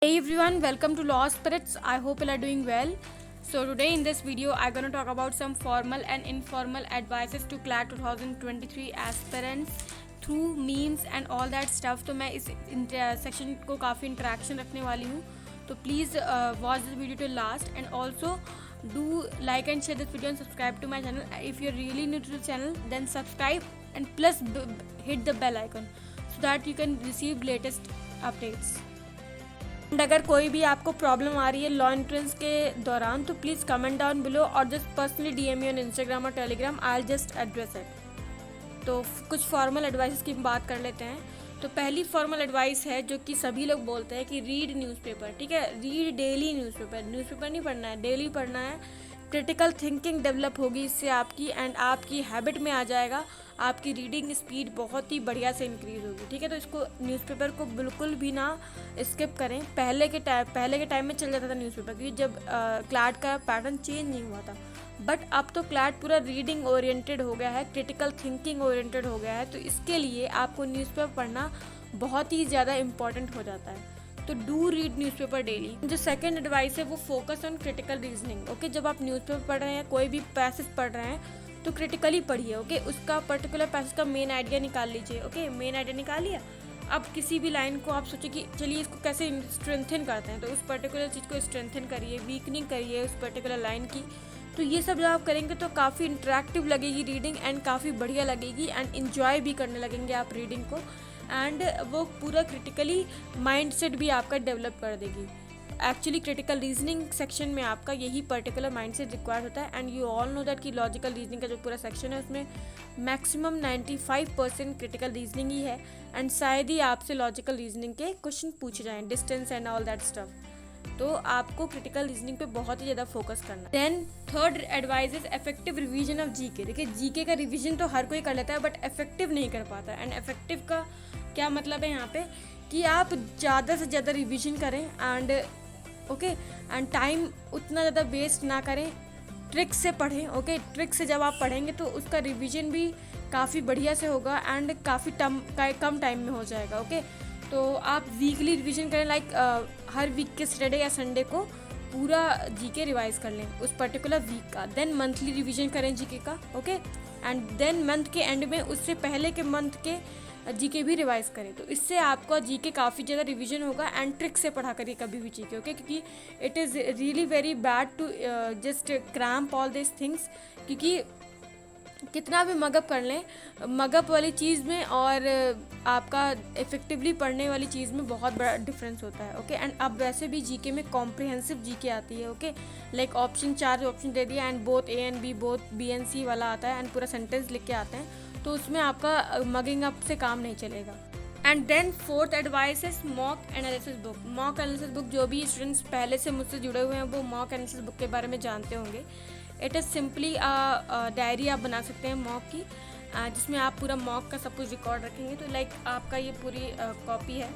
Hey everyone, welcome to Law Spirits. I hope you are doing well. So today in this video, I'm going to talk about some formal and informal advices to CLAT 2023 aspirants through memes and all that stuff. तो मैं इस section को काफ़ी interaction रखने वाली हूँ, तो please watch this video till last and also do like and share this video and subscribe to my channel. If you're really new to the channel, then subscribe and plus hit the bell icon so that you can receive latest updates. अगर कोई भी आपको problem आ रही है law entrance के दौरान तो please comment down below और just personally DM me on Instagram और Telegram, I just address it. तो कुछ फॉर्मल एडवाइस की बात कर लेते हैं। तो पहली फॉर्मल एडवाइस है जो कि सभी लोग बोलते हैं कि रीड न्यूज़पेपर, ठीक है, रीड डेली न्यूज़पेपर नहीं पढ़ना है, डेली पढ़ना है। क्रिटिकल थिंकिंग डेवलप होगी इससे आपकी, एंड आपकी हैबिट में आ जाएगा, आपकी रीडिंग स्पीड बहुत ही बढ़िया से इंक्रीज़ होगी, ठीक है। तो इसको न्यूज़पेपर को बिल्कुल भी ना स्किप करें। पहले के टाइम में चल जाता था न्यूज़पेपर, क्योंकि जब क्लैट का पैटर्न चेंज नहीं हुआ था, बट अब तो क्लैट पूरा रीडिंग ओरिएंटेड हो गया है, क्रिटिकल थिंकिंग ओरिएंटेड हो गया है। तो इसके लिए आपको न्यूज़पेपर पढ़ना बहुत ही ज़्यादा इम्पॉर्टेंट हो जाता है। तो डू रीड न्यूज़पेपर डेली। जो सेकंड एडवाइस है वो focus on critical reasoning. Okay, जब आप न्यूज़पेपर पढ़ रहे हैं, कोई भी पैसेज पढ़ रहे हैं, तो क्रिटिकली पढ़िए। ओके, उसका पर्टिकुलर पैसेज का मेन आइडिया निकाल लीजिए। ओके, मेन आइडिया निकाल लिया। अब किसी भी लाइन को आप सोचिए कि चलिए इसको कैसे स्ट्रेंथन करते हैं, तो उस पर्टिकुलर चीज़ को स्ट्रेंथन करिए, वीकनिंग करिए उस पर्टिकुलर लाइन की। तो ये सब जब आप करेंगे तो काफ़ी इंटरेक्टिव लगेगी रीडिंग, एंड काफ़ी बढ़िया लगेगी, एंड इन्जॉय भी करने लगेंगे आप रीडिंग को, एंड वो पूरा क्रिटिकली माइंडसेट भी आपका डेवलप कर देगी। एक्चुअली क्रिटिकल रीजनिंग सेक्शन में आपका यही पर्टिकुलर माइंडसेट रिक्वायर्ड होता है, and you all know that कि लॉजिकल रीजनिंग का जो पूरा सेक्शन है उसमें मैक्सिमम 95% क्रिटिकल रीजनिंग ही है, एंड शायद ही आपसे लॉजिकल रीजनिंग के क्वेश्चन पूछे जाएँ, distance and all that stuff. तो आपको क्रिटिकल रीजनिंग पे बहुत ही ज़्यादा फोकस करना है। Then third advice is effective revision of GK. देखिए, जीके का रिवीजन तो हर कोई कर लेता है, बट इफेक्टिव नहीं कर पाता। एंड इफेक्टिव का क्या मतलब है यहाँ पे, कि आप ज़्यादा से ज़्यादा रिवीजन करें, एंड ओके, एंड टाइम उतना ज़्यादा वेस्ट ना करें, ट्रिक से पढ़ें। ओके, ट्रिक से जब आप पढ़ेंगे तो उसका रिवीजन भी काफ़ी बढ़िया से होगा, एंड काफ़ी कम टाइम में हो जाएगा। ओके, तो आप वीकली रिवीजन करें, लाइक हर वीक के सैटरडे या संडे को पूरा जीके रिवाइज कर लें उस पर्टिकुलर वीक का। देन मंथली रिवीजन करें जीके का। ओके, एंड देन मंथ के एंड में उससे पहले के मंथ के जीके भी रिवाइज करें। तो इससे आपका जीके काफ़ी ज़्यादा रिवीजन होगा, एंड ट्रिक से पढ़ा करिए कभी भी जीके। ओके, क्योंकि it is really very bad to just cramp all this things, क्योंकि कितना भी मगअप कर लें, मगअप वाली चीज़ में और आपका इफेक्टिवली पढ़ने वाली चीज़ में बहुत बड़ा डिफरेंस होता है। ओके, एंड अब वैसे भी जीके में कॉम्प्रिहेंसिव जीके आती है। ओके, लाइक ऑप्शन 4 ऑप्शन दे दिया, and both A and B, both B and C वाला आता है, एंड पूरा सेंटेंस लिख के आते हैं, तो उसमें आपका मगिंग अप से काम नहीं चलेगा। And then fourth advice is mock analysis book. Mock analysis book, जो भी स्टूडेंट्स पहले से मुझसे जुड़े हुए हैं वो मॉक एनालिसिस बुक के बारे में जानते होंगे। इट इज़ सिंपली डायरी आप बना सकते हैं मॉक की, जिसमें आप पूरा मॉक का सब कुछ रिकॉर्ड रखेंगे। तो लाइक आपका ये पूरी कॉपी है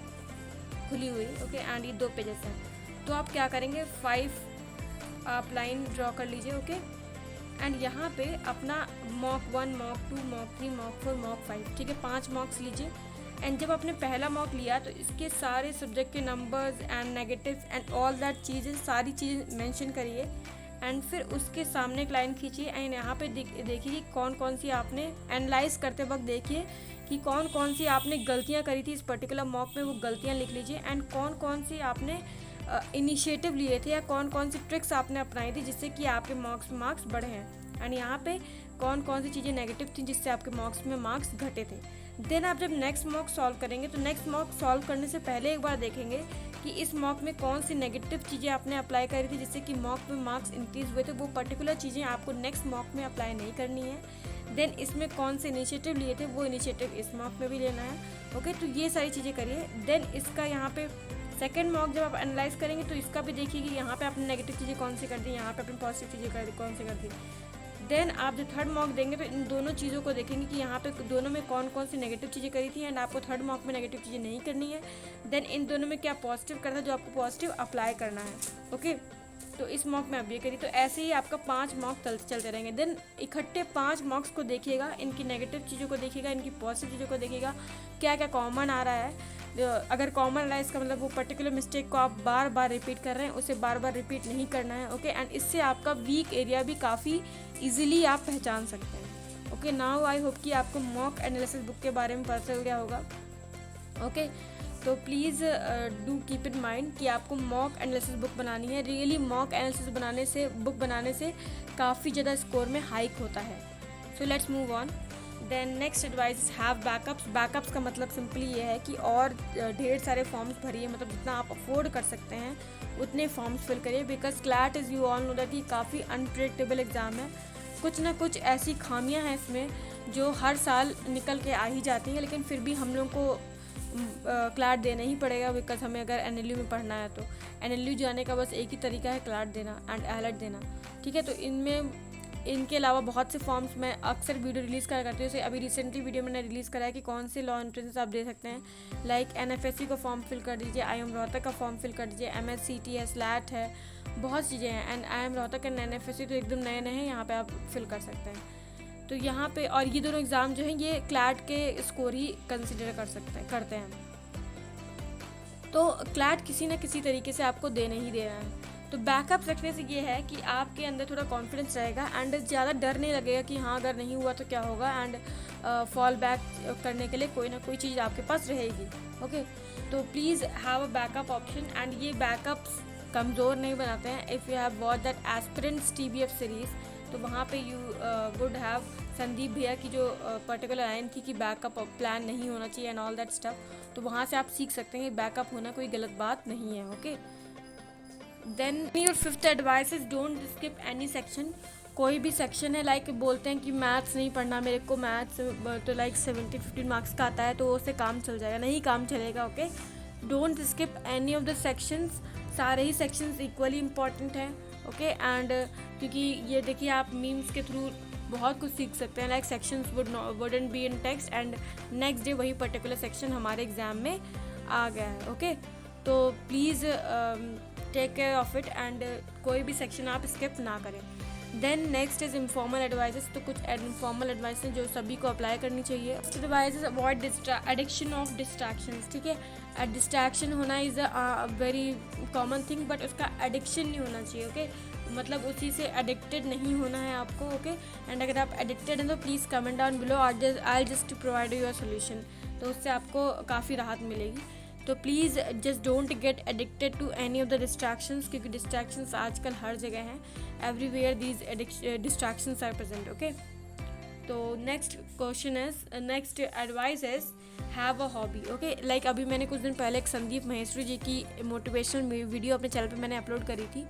खुली हुई। ओके, एंड ये 2 पेजेस हैं। तो आप क्या करेंगे, 5 आप लाइन ड्रॉ कर लीजिए। ओके, एंड यहाँ पे अपना mock 1, mock 2, mock 3, mock 4, mock 5, ठीक है, 5 मॉक्स लीजिए। एंड जब आपने पहला मॉक लिया तो इसके सारे सब्जेक्ट के numbers and negatives and all that चीज़ें, सारी चीज़ें मेंशन करिए, एंड फिर उसके सामने एक लाइन खींचिए, एंड यहाँ पे देखिए कि कौन कौन सी आपने एनालाइज करते वक्त देखिए कि कौन कौन सी आपने गलतियाँ करी थी इस पर्टिकुलर मॉक में, वो गलतियाँ लिख लीजिए, एंड कौन कौन सी आपने इनिशिएटिव लिए थे या कौन कौन सी ट्रिक्स आपने अपनाई थी जिससे कि आपके मार्क्स बढ़े हैं, एंड यहाँ पे कौन कौन सी चीज़ें नेगेटिव थी जिससे आपके मार्क्स में मार्क्स घटे थे। देन आप जब नेक्स्ट मॉक सॉल्व करेंगे तो नेक्स्ट मॉक सॉल्व करने से पहले एक बार देखेंगे कि इस मॉक में कौन सी नेगेटिव चीज़ें आपने अप्लाई करी थी जिससे कि मॉक में मार्क्स इंक्रीज हुए थे, वो पर्टिकुलर चीज़ें आपको नेक्स्ट मॉक में अप्लाई नहीं करनी है। देन इसमें कौन से इनिशिएटिव लिए थे वो इनिशिएटिव इस मॉक में भी लेना है। ओके, तो ये सारी चीज़ें करिए। देन इसका यहाँ पे सेकेंड मॉक जब आप एनालाइज करेंगे तो इसका भी देखिए कि यहाँ पे आपने नेगेटिव चीज़ें कौन सी कर दी, यहाँ पे आपने पॉजिटिव चीज़ें कौन सी कर दी। देन आप जब थर्ड मॉक देंगे तो इन दोनों चीज़ों को देखेंगे कि यहाँ पे दोनों में कौन कौन सी नेगेटिव चीज़ें करी थी, एंड आपको थर्ड मॉक में नेगेटिव चीज़ें नहीं करनी है। देन इन दोनों में क्या पॉजिटिव करना है जो आपको पॉजिटिव अप्लाई करना है। ओके, तो इस मॉक में अब ये करी। तो ऐसे ही आपका 5 मॉक चलते रहेंगे। देन इकट्ठे 5 मॉक्स को देखिएगा, इनकी नेगेटिव चीज़ों को देखिएगा, इनकी पॉजिटिव चीज़ों को देखिएगा, क्या क्या कॉमन आ रहा है। अगर कॉमन आ रहा है इसका मतलब वो पर्टिकुलर मिस्टेक को आप बार बार रिपीट कर रहे हैं, उसे बार बार रिपीट नहीं करना है। ओके, एंड इससे आपका वीक एरिया भी काफ़ी ईजिली आप पहचान सकते हैं। ओके, नाउ आई होप कि आपको मॉक एनालिसिस बुक के बारे में पता चल गया होगा। ओके, तो please do keep in mind कि आपको मॉक एनालिसिस बुक बनानी है। रियली मॉक एनालिसिस बुक बनाने से काफ़ी ज़्यादा स्कोर में हाइक होता है। So let's move on. Then next advice, have backups. Backups का मतलब सिंपली ये है कि और ढेर सारे फॉर्म्स भरिए, मतलब जितना आप अफोर्ड कर सकते हैं उतने फॉर्म्स फिल करिए। Because CLAT is, you all know that, कि काफ़ी अनप्रेडिक्टेबल एग्ज़ाम है। कुछ ना कुछ ऐसी खामियां हैं इसमें जो हर साल निकल के आ ही जाती हैं, लेकिन फिर भी हम लोग को क्लैट देना ही पड़ेगा। बिकॉज हमें अगर एनएलयू में पढ़ना है तो एनएलयू जाने का बस एक ही तरीका है, क्लैट देना एंड एलर्ट देना। ठीक है, तो इनके अलावा बहुत से फॉर्म्स मैं अक्सर वीडियो रिलीज़ करा करती हूँ। जैसे अभी रिसेंटली वीडियो मैंने रिलीज़ करा है कि कौन से लॉ एंट्रेंसेस आप दे सकते हैं। लाइक एनएफएससी का फॉर्म फिल कर दीजिए, IIM रोहतक का फॉर्म फिल कर दीजिए, MSCT है, स्लैट है, बहुत चीज़ें हैं। एंड IIM रोहतक एंड एनएफएससी तो एकदम नए हैं, यहाँ पे आप फिल कर सकते हैं। तो यहाँ पे, और ये दोनों एग्ज़ाम जो हैं ये क्लैट के स्कोर ही कंसिडर करते हैं। तो क्लैट किसी न किसी तरीके से आपको देने ही देना है। तो बैकअप रखने से ये है कि आपके अंदर थोड़ा कॉन्फिडेंस रहेगा एंड ज़्यादा डर नहीं लगेगा कि हाँ अगर नहीं हुआ तो क्या होगा, एंड फॉल बैक करने के लिए कोई ना कोई चीज़ आपके पास रहेगी। ओके, तो please have a backup option. And ये बैकअप्स कमज़ोर नहीं बनाते हैं। If you have watch that aspirants TBF series, तो वहाँ पे यू वुड हैव संदीप भैया की जो पर्टिकुलर लाइन थी कि बैकअप प्लान नहीं होना चाहिए एंड ऑल दैट स्टफ, तो वहाँ से आप सीख सकते हैं कि बैकअप होना कोई गलत बात नहीं है। Okay, then your fifth advice is don't skip any section. कोई भी सेक्शन है, लाइक बोलते हैं कि मैथ्स नहीं पढ़ना मेरे को, मैथ्स तो लाइक 70-15 मार्क्स का आता है तो उससे काम चल जाएगा, नहीं काम चलेगा। Okay, don't skip any of the sections. सारे ही सेक्शंस इक्वली इम्पॉर्टेंट हैं। ओके, एंड क्योंकि ये देखिए आप मीम्स के थ्रू बहुत कुछ सीख सकते हैं। Like sections wouldn't be in text and next day वही पर्टिकुलर सेक्शन हमारे एग्जाम में आ गया है। ओके, तो please take care of it and कोई भी सेक्शन आप स्किप ना करें। Then next is informal advices. तो कुछ इनफॉर्मल एडवाइस हैं जो सभी को अप्लाई करनी चाहिए। Advises, avoid addiction of distractions. ठीक है, डिस्ट्रैक्शन होना is a very common thing, but उसका एडिक्शन नहीं होना चाहिए। ओके, मतलब उसी से एडिक्टेड नहीं होना है आपको। ओके, एंड अगर आप एडिक्टेड हैं तो please comment down below, I just provide you a solution. तो उससे आपको काफ़ी राहत मिलेगी। तो please just don't get addicted to any of the distractions, क्योंकि डिस्ट्रैक्शंस आजकल हर जगह हैं। Everywhere these distractions are present. Okay, तो next advice is have a hobby. Okay, like अभी मैंने कुछ दिन पहले एक संदीप महेश्वरी जी की मोटिवेशनल वीडियो अपने चैनल पे मैंने अपलोड करी थी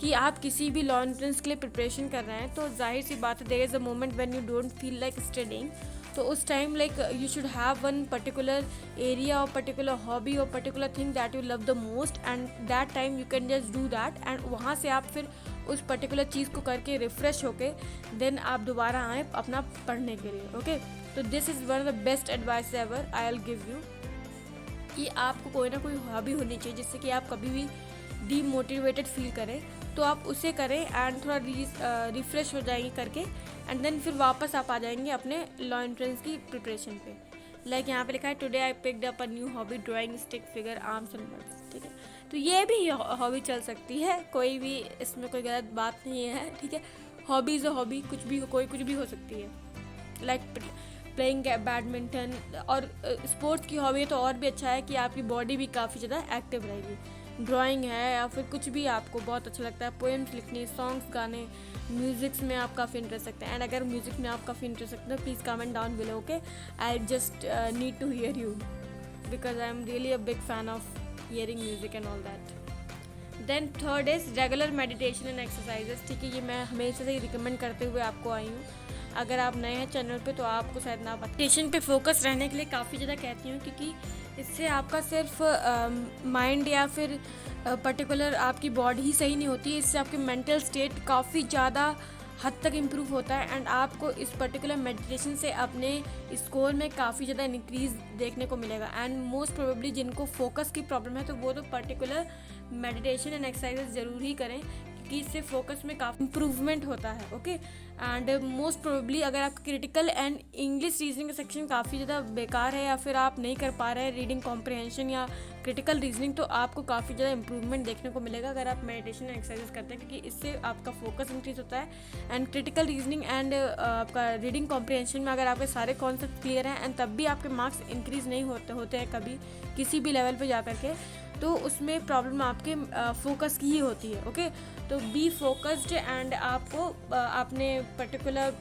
कि आप किसी भी लॉ एंट्रेंस के लिए प्रिपरेशन कर रहे हैं तो जाहिर सी बात है, there is a moment when you don't feel like studying. तो उस time like you should have one particular area और पर्टिकुलर हॉबी और particular thing that you love the most, and that time you can just do that, and वहाँ से आप फिर उस particular चीज़ को करके रिफ्रेश होके देन आप दोबारा आएँ अपना पढ़ने के लिए। ओके, तो this is one of the best advice ever I will give you, कि आपको कोई ना कोई हॉबी होनी चाहिए जिससे कि आप कभी भी डीमोटिवेटेड फील करें तो आप उसे करें एंड थोड़ा रिफ्रेश हो जाएंगे करके, एंड देन फिर वापस आप आ जाएंगे अपने लॉ एंट्रेंस की प्रिपरेशन पे। लाइक यहाँ पे लिखा है today I picked up a new hobby, drawing stick figure arms and birds. ठीक है, तो ये भी हॉबी चल सकती है, कोई भी इसमें कोई गलत बात नहीं है। ठीक है, हॉबी इज़ अ हॉबी, कुछ भी हो सकती है। लाइक प्लेइंग बैडमिंटन और स्पोर्ट्स की हॉबी है तो और भी अच्छा है कि आपकी बॉडी भी काफ़ी ज़्यादा एक्टिव रहेगी। ड्राइंग है या फिर कुछ भी आपको बहुत अच्छा लगता है, पोएम्स लिखने, सॉन्ग्स गाने, म्यूज़िक्स में आप काफ़ी इंटरेस्ट रखते हैं, एंड अगर म्यूज़िक में आप काफ़ी इंटरेस्ट रखते हैं please comment down below. Okay, I just need to hear you because I am really a big fan of hearing music and all that. Then third is regular meditation and exercises. ठीक है, ये मैं हमेशा से ही recommend करते हुए आपको आई हूँ। अगर आप नए हैं चैनल पे तो आपको शायद ना मेडिटेशन पे फोकस रहने के लिए काफ़ी ज़्यादा कहती हूँ, क्योंकि इससे आपका सिर्फ माइंड या फिर पर्टिकुलर आपकी बॉडी ही सही नहीं होती, इससे आपकी मेंटल स्टेट काफ़ी ज़्यादा हद तक इम्प्रूव होता है, एंड आपको इस पर्टिकुलर मेडिटेशन से अपने स्कोर में काफ़ी ज़्यादा इंक्रीज़ देखने को मिलेगा। एंड मोस्ट प्रोबेबली जिनको फोकस की प्रॉब्लम है तो वो तो पर्टिकुलर मेडिटेशन एंड एक्सरसाइजेस ज़रूर ही करें, क्योंकि इससे फोकस में काफ़ी इम्प्रूवमेंट होता है। ओके, एंड मोस्ट प्रोबेबली अगर आप क्रिटिकल एंड इंग्लिश रीजनिंग का सेक्शन काफ़ी ज़्यादा बेकार है या फिर आप नहीं कर पा रहे हैं रीडिंग कॉम्प्रिहेंशन या क्रिटिकल रीजनिंग, तो आपको काफ़ी ज़्यादा इंप्रूवमेंट देखने को मिलेगा अगर आप मेडिटेशन एंड एक्सरसाइज करते हैं, क्योंकि इससे आपका फोकस इंक्रीज होता है। एंड क्रिटिकल रीजनिंग एंड आपका रीडिंग कॉम्प्रिहेंशन में अगर आपके सारे कॉन्सेप्ट क्लियर हैं एंड तब भी आपके मार्क्स इंक्रीज नहीं होते हैं कभी किसी भी लेवल पे जा करके, तो उसमें प्रॉब्लम आपके फोकस की ही होती है। ओके, तो बी फोकस्ड एंड आपको अपने पर्टिकुलर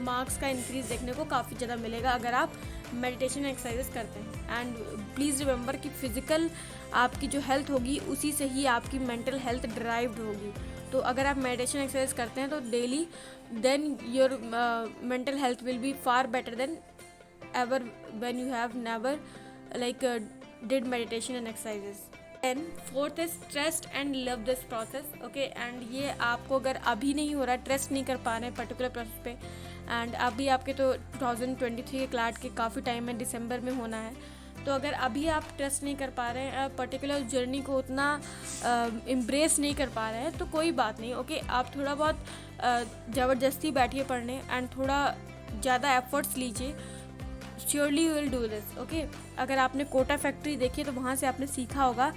मार्क्स का इंक्रीज देखने को काफ़ी ज़्यादा मिलेगा अगर आप मेडिटेशन एक्सरसाइजेस करते हैं। एंड प्लीज़ रिमेंबर कि फिज़िकल आपकी जो हेल्थ होगी उसी से ही आपकी मेंटल हेल्थ ड्राइव्ड होगी। तो अगर आप मेडिटेशन एक्सरसाइज करते हैं तो daily, then your mental health will be far better than ever when you have never did meditation and exercises. And fourth is trust and love this process. Okay, and ये आपको अगर अभी नहीं हो रहा है, ट्रस्ट नहीं कर पा रहे हैं पर्टिकुलर प्रोसेस पे, एंड अभी आपके तो 2023 के क्लैट के काफ़ी टाइम में दिसंबर में होना है, तो अगर अभी आप ट्रस्ट नहीं कर पा रहे हैं, पर्टिकुलर जर्नी को उतना एम्ब्रेस नहीं कर पा रहे हैं, तो कोई बात नहीं। ओके, आप थोड़ा बहुत ज़बरदस्ती बैठिए पढ़ने एंड थोड़ा ज़्यादा एफर्ट्स लीजिए, surely you will do this. Okay, अगर आपने कोटा फैक्ट्री देखी तो वहाँ से आपने सीखा होगा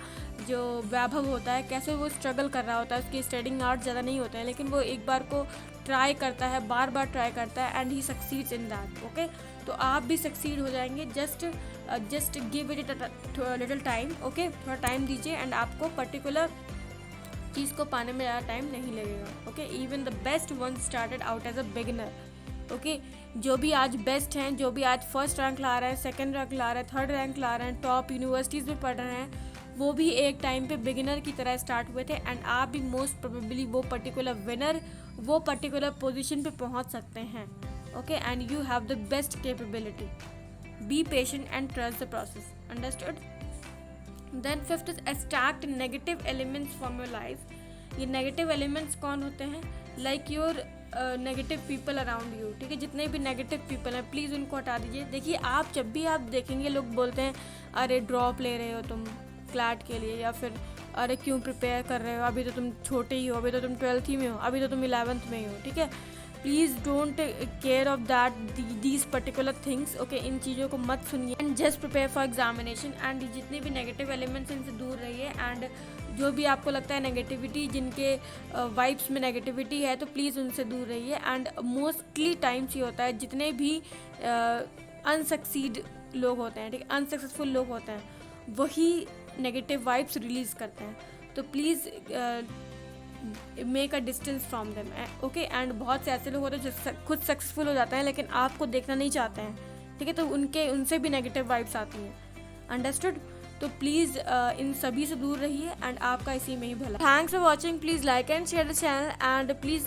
जो वैभव होता है कैसे वो स्ट्रगल कर रहा होता है, उसकी स्टडिंग आवर्स ज़्यादा नहीं होते हैं, लेकिन वो एक बार को ट्राई करता है, बार बार ट्राई करता है and he succeeds in that. Okay, तो आप भी सक्सीड हो जाएंगे, just give it little time. Okay, थोड़ा टाइम दीजिए एंड आपको पर्टिकुलर चीज़ को पाने में ज़्यादा टाइम नहीं लगेगा। Okay, even the best one started out as a beginner. Okay, जो भी आज बेस्ट हैं, जो भी आज फर्स्ट रैंक ला रहे हैं, सेकंड रैंक ला रहे हैं, थर्ड रैंक ला रहे हैं, टॉप यूनिवर्सिटीज़ में पढ़ रहे हैं, वो भी एक टाइम पे बिगिनर की तरह स्टार्ट हुए थे एंड आप भी मोस्ट प्रोबेबली वो पर्टिकुलर विनर, वो पर्टिकुलर पोजीशन पे पहुंच सकते हैं। Okay, and you have the best capability. Be patient and trust the process. Understood? Then fifth is extract negative elements from your life. ये नेगेटिव एलिमेंट्स कौन होते हैं? Like your negative people around you. ठीक है, जितने भी negative people हैं please उनको हटा दीजिए। देखिए, आप जब भी आप देखेंगे लोग बोलते हैं अरे ड्रॉप ले रहे हो तुम क्लैट के लिए, या फिर अरे क्यों प्रिपेयर कर रहे हो, अभी तो तुम छोटे ही हो, अभी तो तुम 12th ही में हो, अभी तो तुम 11th में ही हो। ठीक है, please don't care of that these particular things. Okay, इन चीज़ों को मत सुनिए and just prepare for examination. And जितने भी नेगेटिव एलिमेंट्स इनसे दूर रहिए एंड जो भी आपको लगता है नेगेटिविटी, जिनके वाइब्स में नेगेटिविटी है, तो प्लीज़ उनसे दूर रहिए। एंड मोस्टली टाइम्स ये होता है जितने भी अनसक्सीड लोग होते हैं, ठीक है, अनसक्सेसफुल लोग होते हैं, वही नेगेटिव वाइब्स रिलीज़ करते हैं। तो please make a distance from them. Okay, and बहुत से ऐसे लोग होते हैं जो खुद सक्सेसफुल हो जाते हैं लेकिन आपको देखना नहीं चाहते हैं। ठीक है, तो उनसे भी नेगेटिव वाइब्स आती हैं। अंडरस्टूड? तो प्लीज़ इन सभी से दूर रहिए एंड आपका इसी में ही भला। Thanks for watching. Please like and share the channel and please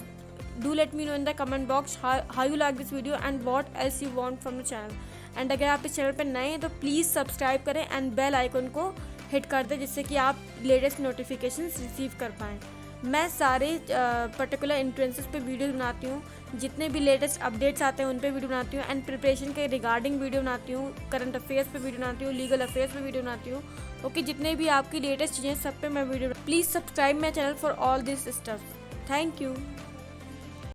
do let me know in the comment box how you like this video and what else you want from the channel. And अगर आप इस channel पर नए हैं तो please subscribe करें and bell icon को hit कर दें, जिससे कि आप लेटेस्ट नोटिफिकेशंस रिसीव कर पाएँ। मैं सारे पर्टिकुलर एंट्रेंसेस पे वीडियो बनाती हूँ, जितने भी लेटेस्ट अपडेट्स आते हैं उन पे वीडियो बनाती हूँ एंड प्रिपरेशन के रिगार्डिंग वीडियो बनाती हूँ, करंट अफेयर्स पे वीडियो बनाती हूँ, लीगल अफेयर्स पे वीडियो बनाती हूँ। ओके, जितने भी आपकी लेटेस्ट चीज़ें सब पे मैं video. Please subscribe my channel for all this stuff. Thank you.